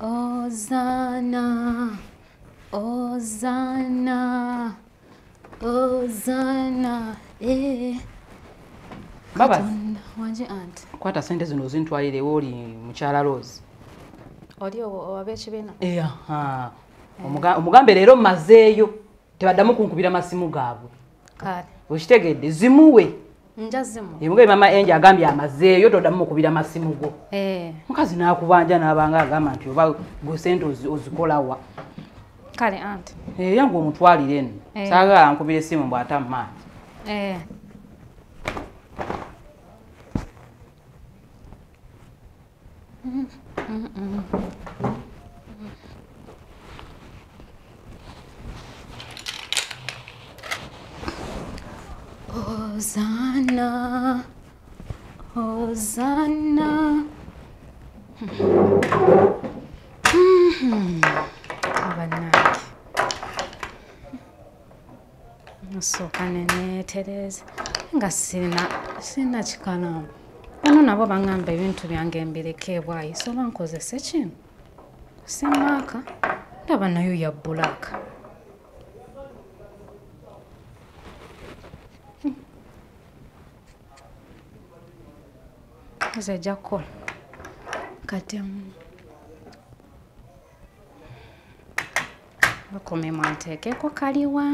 Ozana, Ozana, Ozana, Baba, wanje aunt. Kwata sente zino zintwalire woli mukyala Rose. Oli owabekibina? Aha. Omugambe leero mazeeyo. Tebaddamu kunkubira masimu gaabwe. Kale. Okitegedde zimuwe. Njazimu. Mugabe mama Enje agambye amazeeyo toddamu kubira masimu go. Mukazi n'akubanja n'abanga agamba nti oba go sente ozikolawa. Kale aunt. Yangu omutwalire nno. Saagala nkubira essimu bw'ata mmanyi. Ozana, Ozana. Abanaki. Nasooka neneetereza nga sina kikalamu. Bano nabo bangamba ebintu byange mbireke bwayiso bankozese kino. Simaaka ndaba nayo ya bulaka. Nze jakola kati bakome mwanteekeko kaliwa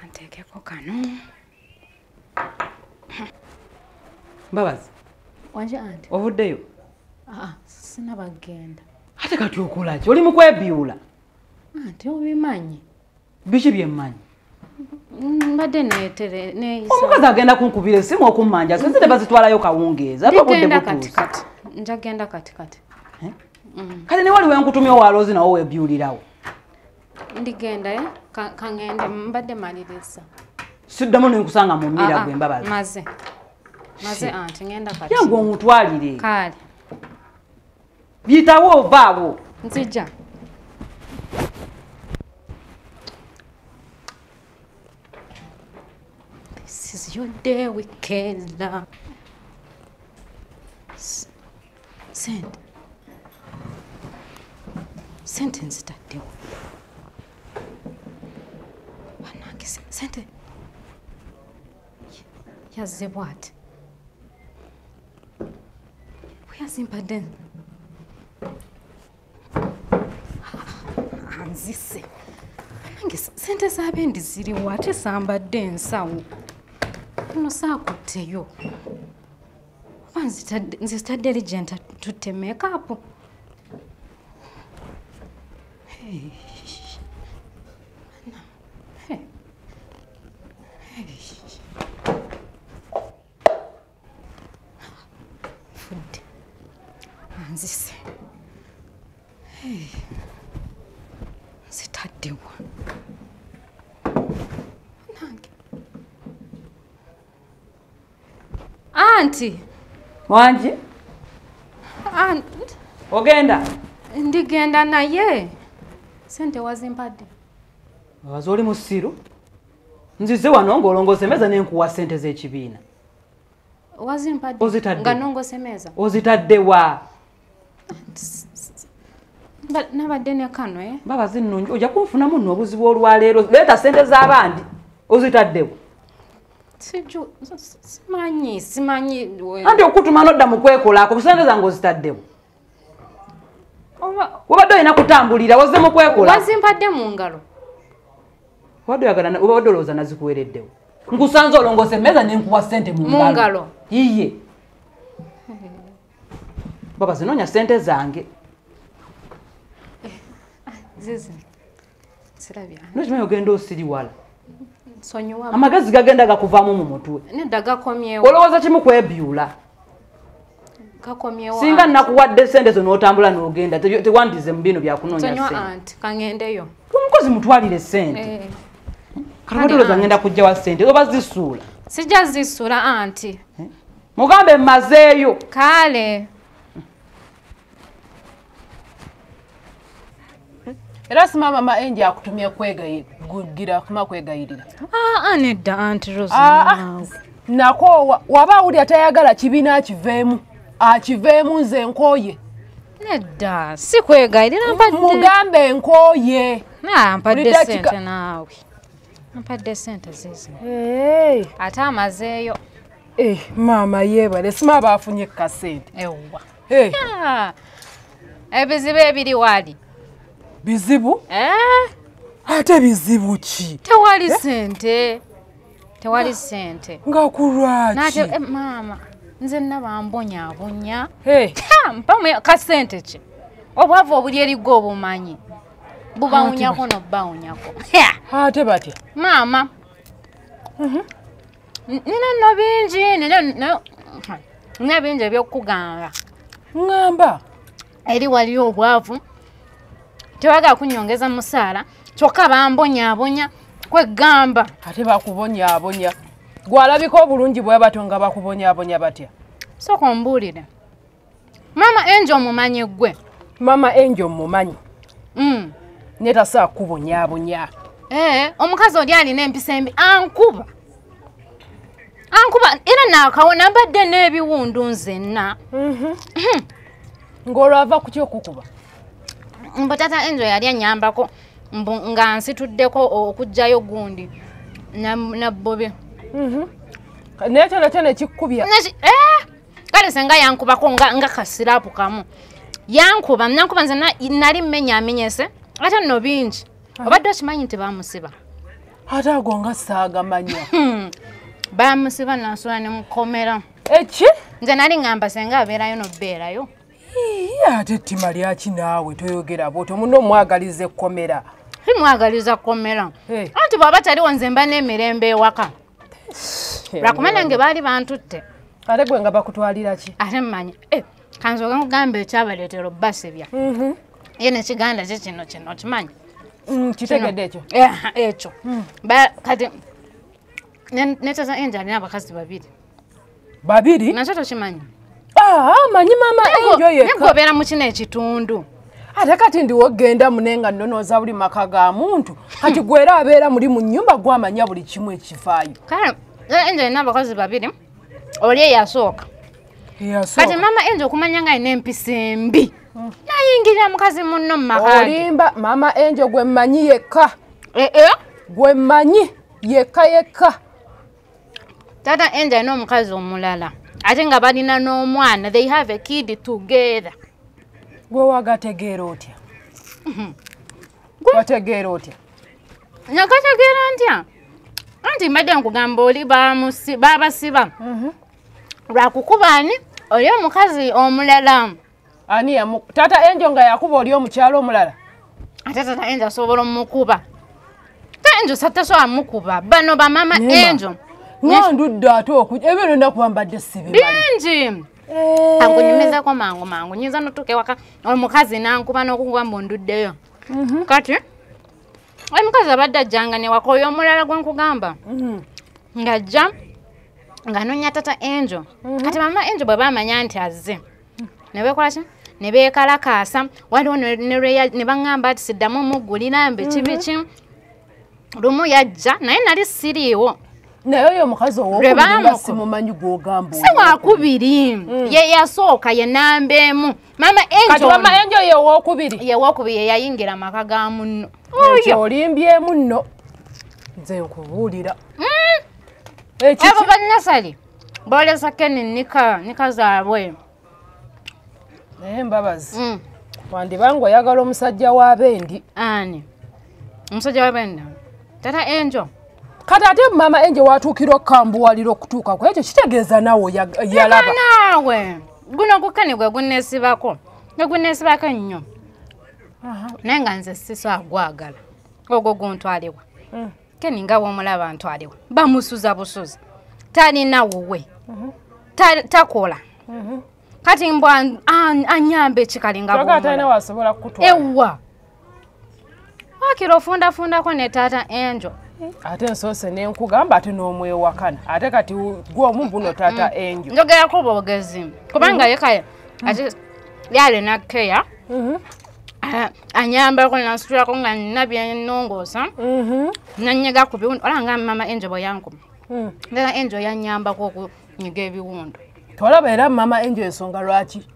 nteekeko kano. Mbabazi. Wanje aunt. Ovuddeyo? Sina bagenda. Ate kati okola ki? Oli mu kwebyula? Anti obimanyi. Biki byemmanyi? Mbadde neeyisa. Omukazi agenda kunkubira essimu okummanja sente bazitwalayo kawungeeza. Ndigenda katikati. Njagenda katikati. Kale ne waliwo enkutumya owa Rose nawo weebyulirawo. Ndigenda kangende mbadde maliriza. Siddamu nenkusanga mu mmira gwe Mbabazi. Maze anti ngenda kati. Yangu omutwalire. Kale. Biyitawo ovaawo. Nzija. This is your day, wicked love. Sentence that day. Sente. Yaze what? Weyazimpadde. Anzise. Nange sente z'abendi ziriwo ate sambadde ensawo. Kuno saakutteyo. Oba nzitadde ligenta tutte make-up. Fudde. Anzise. Nzitaddewa. Nange. Auntie. Wanje? Ogenda? Ndigenda naye. Sente wazimpadde. Wazo oli musiru? Nzize wano ng'olongosemeza n'enkuwa sente z'ekibiina. Wazimpadde. Ozitadde. Nga nongosemeza. Ozitaddewa. Nabadde ne kano Mbabazi nnungi ojja kunfunamu nno obuzibu olwaleero. Leeta sente z'abandi. Ozitaddewa. Simanyi. Anti okutuma n'odda mu kwekolako sente zange ozitaddewa. Wabadde olina kutambulira wazze mu kwekola. Wazimpadde mu ngalo. Wabadde oyagala oba wadde olowooza nazikuwereddewo. Nkusanze olongose meza n'enkuwa sente mu ngalo. Iye. Baba zinoonya sente zange. Zizi. Sirabya. Nokimanyi ogenda osiriwala. Sonyiwa. Amagezi gagenda gakuvaamu mu mutwe. Nedda gakomyewo. Olowooza kimu kwebyula. Gakomyewo. Singa nakuwadde sente zo n'otambula n'ogenda tewandize mu bino byakunoonya sente. Sonyiwa aunt kangendeyo. Omukozi mutwalire sente. Kale olowooza ngenda kuggyawa sente oba zisuula. Sijja zisuula anti. Mugambe mmazeeyo. Kale. Era sima mama Enje akutumye kwegayigira kuma kwegayirira. Nedda anti Rose. Nako waba uli atayagala kibiina kiveemu. akiveemu nze nkooye. Nedda sikwegayirira mpadde. Mugambe nkooye. Mpadde sente naawe. Mpadde sente zizi. Ate amazeeyo. Maama yeebale sima baafunye kasente. Ewwa. Ebizibu ebiri wali. Bizibu? Ate bizibu ki? Tewali sente. Tewali sente. Nga kulwaki? Maama, nze nabambonyabonya. Mpamu kasente ki? Obwavu obuli eriggo obumanyi. Bubawunyako nobawunyako. Ate batya? Maama. Nina nno bingi, nina bingi ebyokugamba. Ngamba? Eri waliyo obwavu. Tewaga kunyongeza musaala. Kyokka bambonyabonya kwegamba. Ate bakubonyabonya. Gwalabika obulungi bwe bato nga bakubonyabonya batya? Soko ombuulire. Mama Angel mumanyi gwe. Mama Angel mumanyi. Netasa kubonyabonya. Omukazi oli alina empisa embi ankuba. Era naakawona mbadde n'ebiwundu nzenna. Ng'olwava ku kyokukuba. Mbo tata Angel yali anyambako nga nsituddeko okujjayo gundi na Bobi. Nekyo ne kikkubya. Kale senga yankubako nga kasirapu kamu. Yankuba nze nali mmenyese ate nno bingi. Obadde okimanyi nti bamusiba. Ate ago nga saagamanya. Bamusiba nasula ne mukomera. Eki? Nze nali ngamba senga abeerayo n'obbeerayo. Ate ettima lyaki naawe toyogera bw'otyo muno omwagaliza ekkomera. Mwagaliza kkomera. Anti bw'aba taliwo nze mba n'emirembe ewaka. Lwakuba nange baali bantutte. Ate gwe nga bakutwalira ki? Ate mmanyi. Kanzoga nkugamba ekyabaleetera obbasibya. Ye nekiganda kye kino kimanyi. Kitegedde ekyo? Ekyo. Kati netata Angel alina abakazi babiri. Babiri? Nakyo tokimanyi. Manyi Mama Angel yekka. Naye obeera mu kino ekitundu. Ate kati ndiwo genda munenga nnonooza buli maka ga muntu. Kati gwe era abeera muri mu nnyumba gwamanya buli kimu ekifaayo. Kale Angel alina abakazi babiri. Oli eyasooka. Kati Mama Angel okumanya nga alina empisa embi. Nayingirira mukazi munno mu maka. Olimba Mama Angel gwe mmanyi yekka. Gwe mmanyi yekka. Tata Angel alina omukazi omulala. Ate nga balina n'omwana. They have a kid together. Gwe wagategeera otya? Wategeera otya? Nakategeera ntya? Anti mbadde nkugamba oli babasiba. Lwakukuba ani? Oli omukazi omulala. Ani Tata Angel nga yakuba oli omukyalo omulala? Ate Tata Angel asobola omukuba. Tata Angel satasobola mukuba. Bano ba Mama Angel. Ngandudde ate ebyo nnakuba mbadde sibimanyi. Bingi. Ankunyumizako mangu. Nyinza notuuka ewaka omukazi n'ankuba n'okukuba mbu nduddeyo. Kati omukazi abadde ajjanga newaka oyo omulala gwe nkugamba. Ng'ajja ng'anoonya Tata Angel. Kati Mama Angel bwe baamanya nti azze. Ne beekola ki? Ne beekalakaasa. Waliwo ne baŋŋamba ati siddamu muggulira mbe kibiki. Lumu yajja naye nali siriiwo. Naye oyo omukazi ow'okubiri nga simumanyi gw'ogamba. Si wakubiri. Ye yasooka ye namba emu. Mama Angel. Kati Mama Angel ye ow'okubiri. Ye ow'okubiri ye yayingira amaka ga munno. Ekyo olimbyemu nno. Nze nkubuulira. Abo bannasali boolesa Ken nika zaabwe. Naye mbabazi. Wandibanga oyagala omusajja w'abendi. Ani? Omusajja w'abendi? Tata Angel. Kati ate Mama Angel watuukira okukambuwalira okutuuka ku ekyo kitegeeza naawe yalaba. Naawe guno gukane gwe gunneesibako. Ne gunneesibako nnyo. Naye nga nze siso agwagala. Ogwo guntwaliwa. Ken nga bw'omulaba ntwaliwa. Bamusuza busuzi. Talina wuwe. Takola. Kati mbwa anyambe ekikali nga bw'omulaba. Talina wasobola kukutwala. Ewa. Wakira ofundafundako ne Tata Angel. Ate nsoose nenkugamba ate n'omwewakana. Ate kati gw'omu buno Tata Angel. Njogerako bwogezi. Kubanga yekaya ate yalina keya. Anyambako nansitulako nga nina byennongoosa. Nanyega ku biwundu. Olanga Mama Angel bwe yankuba. Tata Angel yanyambako okunyiga ebiwundu. tolaba era mama Angel ensonga lwaki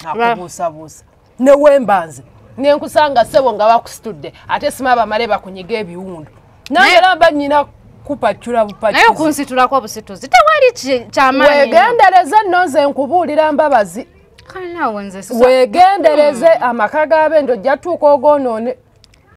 nakubuusabuusa ne wembanze nenkusanga ssebo nga bakusitudde ate sima bamale bakunyiga ebiwundu nange era mba nnyina kupacula bupacula naye kunsitulako obusituzi tewali kyamaanyi weegendereze nno nze nkubuulira mbabazi kana wenze weegendereze amaka g'abendo ojja tuuka ogoonoone